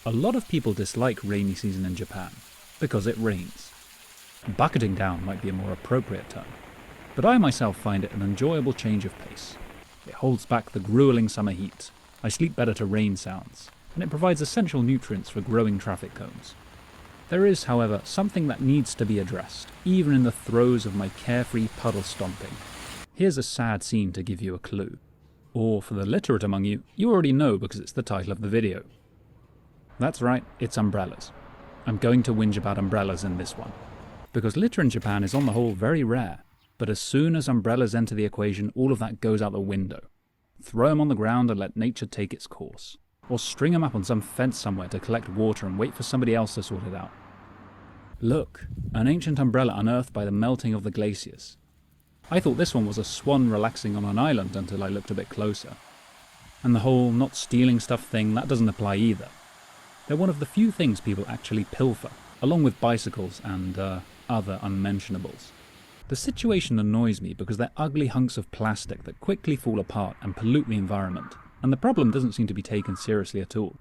A lot of people dislike rainy season in Japan because it rains. Bucketing down might be a more appropriate term, but I myself find it an enjoyable change of pace. It holds back the grueling summer heat, I sleep better to rain sounds, and it provides essential nutrients for growing traffic cones. There is, however, something that needs to be addressed, even in the throes of my carefree puddle stomping. Here's a sad scene to give you a clue. Or, for the literate among you, you already know because it's the title of the video. That's right, it's umbrellas. I'm going to whinge about umbrellas in this one. Because litter in Japan is on the whole very rare, but as soon as umbrellas enter the equation, all of that goes out the window. Throw them on the ground and let nature take its course. Or string them up on some fence somewhere to collect water and wait for somebody else to sort it out. Look, an ancient umbrella unearthed by the melting of the glaciers. I thought this one was a swan relaxing on an island until I looked a bit closer. And the whole not stealing stuff thing, that doesn't apply either. They're one of the few things people actually pilfer, along with bicycles and other unmentionables. The situation annoys me because they're ugly hunks of plastic that quickly fall apart and pollute the environment, and the problem doesn't seem to be taken seriously at all.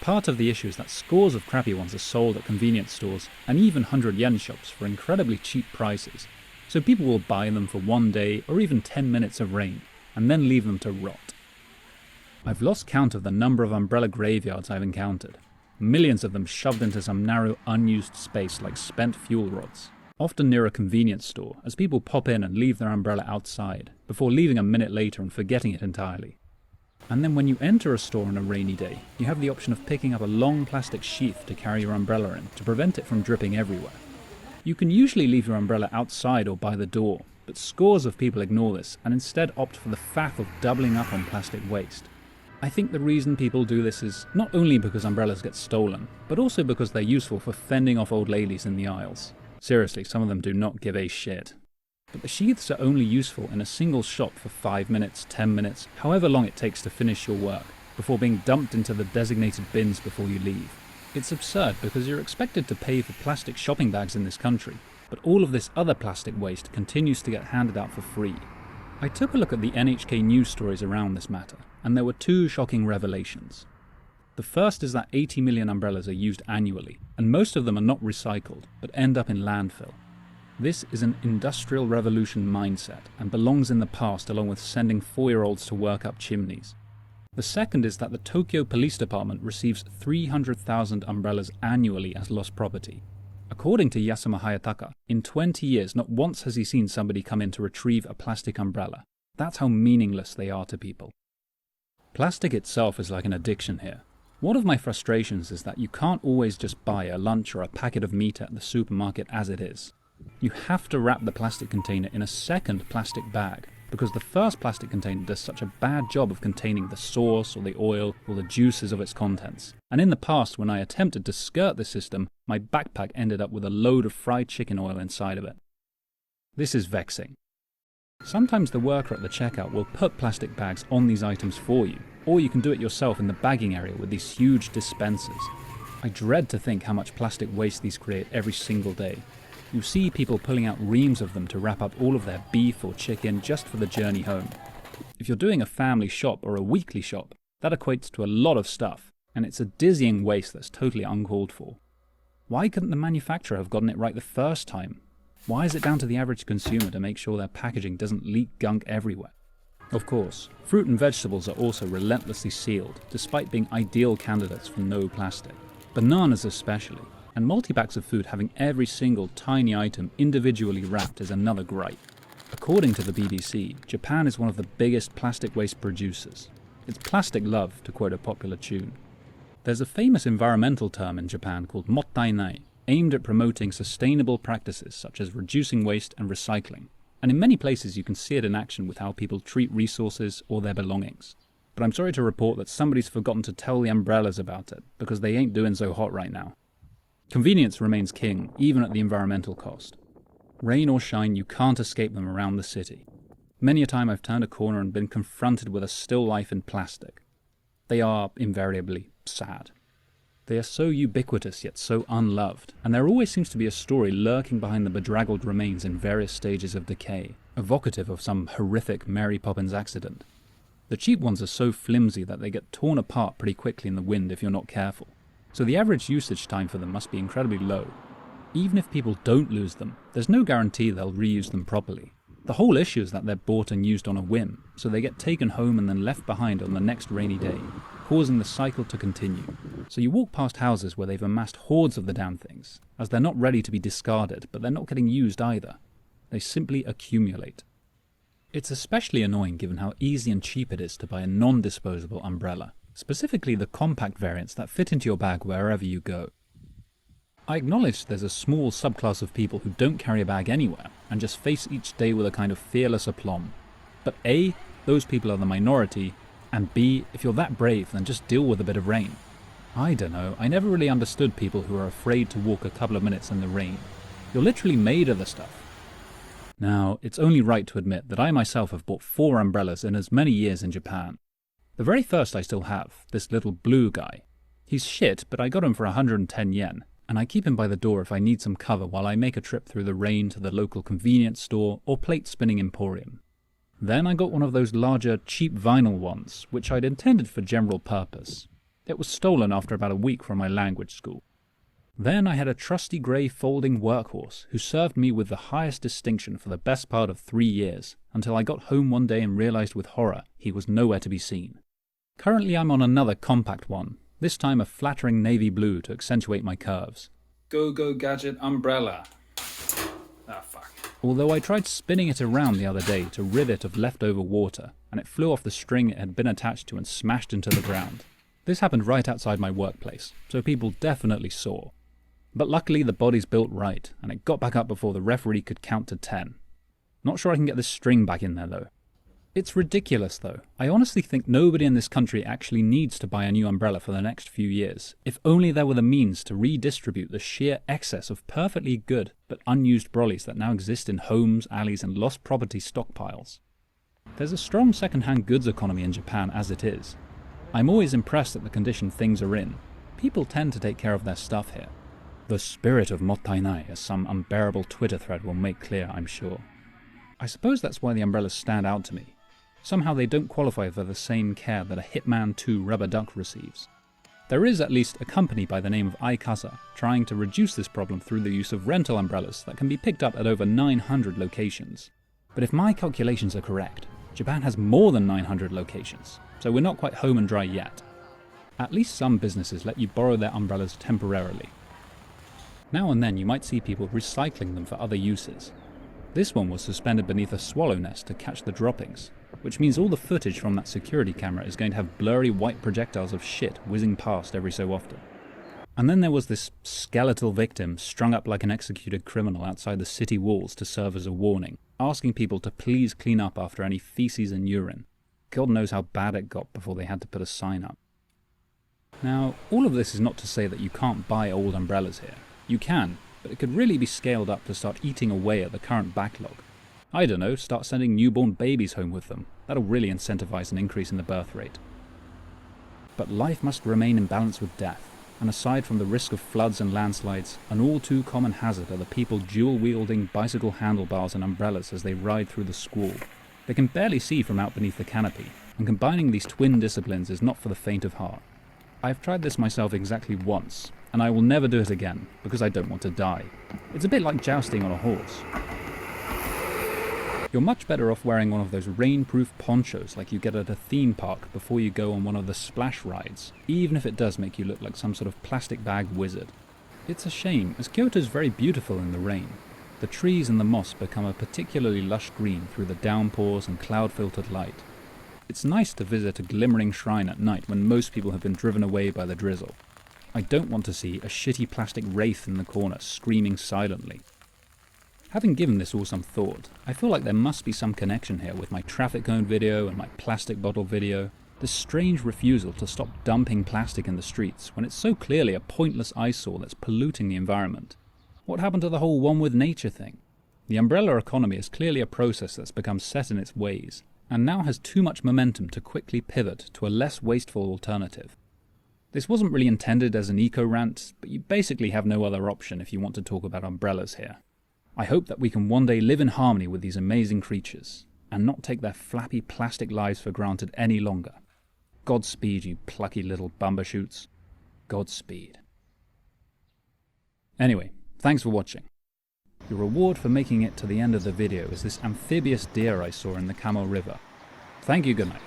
Part of the issue is that scores of crappy ones are sold at convenience stores and even 100-yen shops for incredibly cheap prices, so people will buy them for one day or even 10 minutes of rain, and then leave them to rot. I've lost count of the number of umbrella graveyards I've encountered. Millions of them shoved into some narrow, unused space like spent fuel rods, often near a convenience store, as people pop in and leave their umbrella outside, before leaving a minute later and forgetting it entirely. And then when you enter a store on a rainy day, you have the option of picking up a long plastic sheath to carry your umbrella in, to prevent it from dripping everywhere. You can usually leave your umbrella outside or by the door, but scores of people ignore this and instead opt for the faff of doubling up on plastic waste. I think the reason people do this is not only because umbrellas get stolen, but also because they're useful for fending off old ladies in the aisles. Seriously, some of them do not give a shit. But the sheaths are only useful in a single shop for 5 minutes, 10 minutes, however long it takes to finish your work, before being dumped into the designated bins before you leave. It's absurd because you're expected to pay for plastic shopping bags in this country, but all of this other plastic waste continues to get handed out for free. I took a look at the NHK news stories around this matter, and there were two shocking revelations. The first is that 80 million umbrellas are used annually, and most of them are not recycled, but end up in landfill. This is an industrial revolution mindset, and belongs in the past along with sending 4-year-olds to work up chimneys. The second is that the Tokyo Police Department receives 300,000 umbrellas annually as lost property. According to Yasuma Hayataka, in 20 years not once has he seen somebody come in to retrieve a plastic umbrella. That's how meaningless they are to people. Plastic itself is like an addiction here. One of my frustrations is that you can't always just buy a lunch or a packet of meat at the supermarket as it is. You have to wrap the plastic container in a second plastic bag, because the first plastic container does such a bad job of containing the sauce or the oil or the juices of its contents. And in the past, when I attempted to skirt the system, my backpack ended up with a load of fried chicken oil inside of it. This is vexing. Sometimes the worker at the checkout will put plastic bags on these items for you, or you can do it yourself in the bagging area with these huge dispensers. I dread to think how much plastic waste these create every single day. You see people pulling out reams of them to wrap up all of their beef or chicken just for the journey home. If you're doing a family shop or a weekly shop, that equates to a lot of stuff, and it's a dizzying waste that's totally uncalled for. Why couldn't the manufacturer have gotten it right the first time? Why is it down to the average consumer to make sure their packaging doesn't leak gunk everywhere? Of course, fruit and vegetables are also relentlessly sealed, despite being ideal candidates for no plastic. Bananas especially. And multi-packs of food having every single tiny item individually wrapped is another gripe. According to the BBC, Japan is one of the biggest plastic waste producers. It's plastic love, to quote a popular tune. There's a famous environmental term in Japan called mottainai, aimed at promoting sustainable practices such as reducing waste and recycling. And in many places you can see it in action with how people treat resources or their belongings. But I'm sorry to report that somebody's forgotten to tell the umbrellas about it, because they ain't doing so hot right now. Convenience remains king, even at the environmental cost. Rain or shine, you can't escape them around the city. Many a time I've turned a corner and been confronted with a still life in plastic. They are invariably sad. They are so ubiquitous yet so unloved, and there always seems to be a story lurking behind the bedraggled remains in various stages of decay, evocative of some horrific Mary Poppins accident. The cheap ones are so flimsy that they get torn apart pretty quickly in the wind if you're not careful. so the average usage time for them must be incredibly low. Even if people don't lose them, there's no guarantee they'll reuse them properly. The whole issue is that they're bought and used on a whim, so they get taken home and then left behind on the next rainy day, causing the cycle to continue. So you walk past houses where they've amassed hordes of the damn things, as they're not ready to be discarded, but they're not getting used either. They simply accumulate. It's especially annoying given how easy and cheap it is to buy a non-disposable umbrella, specifically the compact variants that fit into your bag wherever you go. I acknowledge there's a small subclass of people who don't carry a bag anywhere and just face each day with a kind of fearless aplomb. But A, those people are the minority, and B, if you're that brave, then just deal with a bit of rain. I don't know, I never really understood people who are afraid to walk a couple of minutes in the rain. You're literally made of the stuff. Now, it's only right to admit that I myself have bought 4 umbrellas in as many years in Japan. The very first I still have, this little blue guy. He's shit, but I got him for 110 yen, and I keep him by the door if I need some cover while I make a trip through the rain to the local convenience store or plate spinning emporium. Then I got one of those larger, cheap vinyl ones, which I'd intended for general purpose. It was stolen after about a week from my language school. Then I had a trusty grey folding workhorse who served me with the highest distinction for the best part of 3 years, until I got home one day and realised with horror he was nowhere to be seen. Currently I'm on another compact one, this time a flattering navy blue to accentuate my curves. Go gadget umbrella. Ah, fuck. Although I tried spinning it around the other day to rid it of leftover water, and it flew off the string it had been attached to and smashed into the ground. This happened right outside my workplace, so people definitely saw. But luckily the body's built right, and it got back up before the referee could count to 10. Not sure I can get this string back in there though. It's ridiculous though. I honestly think nobody in this country actually needs to buy a new umbrella for the next few years, if only there were the means to redistribute the sheer excess of perfectly good but unused brollies that now exist in homes, alleys and lost property stockpiles. There's a strong second-hand goods economy in Japan as it is. I'm always impressed at the condition things are in. People tend to take care of their stuff here. The spirit of mottainai, as some unbearable Twitter thread will make clear, I'm sure. I suppose that's why the umbrellas stand out to me. Somehow they don't qualify for the same care that a Hitman 2 rubber duck receives. There is at least a company by the name of iCasa trying to reduce this problem through the use of rental umbrellas that can be picked up at over 900 locations. But if my calculations are correct, Japan has more than 900 locations, so we're not quite home and dry yet. At least some businesses let you borrow their umbrellas temporarily. Now and then you might see people recycling them for other uses. This one was suspended beneath a swallow nest to catch the droppings, which means all the footage from that security camera is going to have blurry white projectiles of shit whizzing past every so often. And then there was this skeletal victim strung up like an executed criminal outside the city walls to serve as a warning, asking people to please clean up after any feces and urine. God knows how bad it got before they had to put a sign up. Now, all of this is not to say that you can't buy old umbrellas here. You can, but it could really be scaled up to start eating away at the current backlog. I don't know, start sending newborn babies home with them. That'll really incentivize an increase in the birth rate. But life must remain in balance with death, and aside from the risk of floods and landslides, an all too common hazard are the people dual-wielding bicycle handlebars and umbrellas as they ride through the squall. They can barely see from out beneath the canopy, and combining these twin disciplines is not for the faint of heart. I've tried this myself exactly once, and I will never do it again, because I don't want to die. It's a bit like jousting on a horse. You're much better off wearing one of those rainproof ponchos like you get at a theme park before you go on one of the splash rides, even if it does make you look like some sort of plastic bag wizard. It's a shame, as Kyoto's very beautiful in the rain. The trees and the moss become a particularly lush green through the downpours and cloud-filtered light. It's nice to visit a glimmering shrine at night when most people have been driven away by the drizzle. I don't want to see a shitty plastic wraith in the corner screaming silently. Having given this all some thought, I feel like there must be some connection here with my traffic cone video and my plastic bottle video, this strange refusal to stop dumping plastic in the streets when it's so clearly a pointless eyesore that's polluting the environment. What happened to the whole one with nature thing? The umbrella economy is clearly a process that's become set in its ways, and now has too much momentum to quickly pivot to a less wasteful alternative. This wasn't really intended as an eco-rant, but you basically have no other option if you want to talk about umbrellas here. I hope that we can one day live in harmony with these amazing creatures, and not take their flappy plastic lives for granted any longer. Godspeed, you plucky little bumbershoots. Godspeed. Anyway, thanks for watching. Your reward for making it to the end of the video is this amphibious deer I saw in the Camel River. Thank you, good night.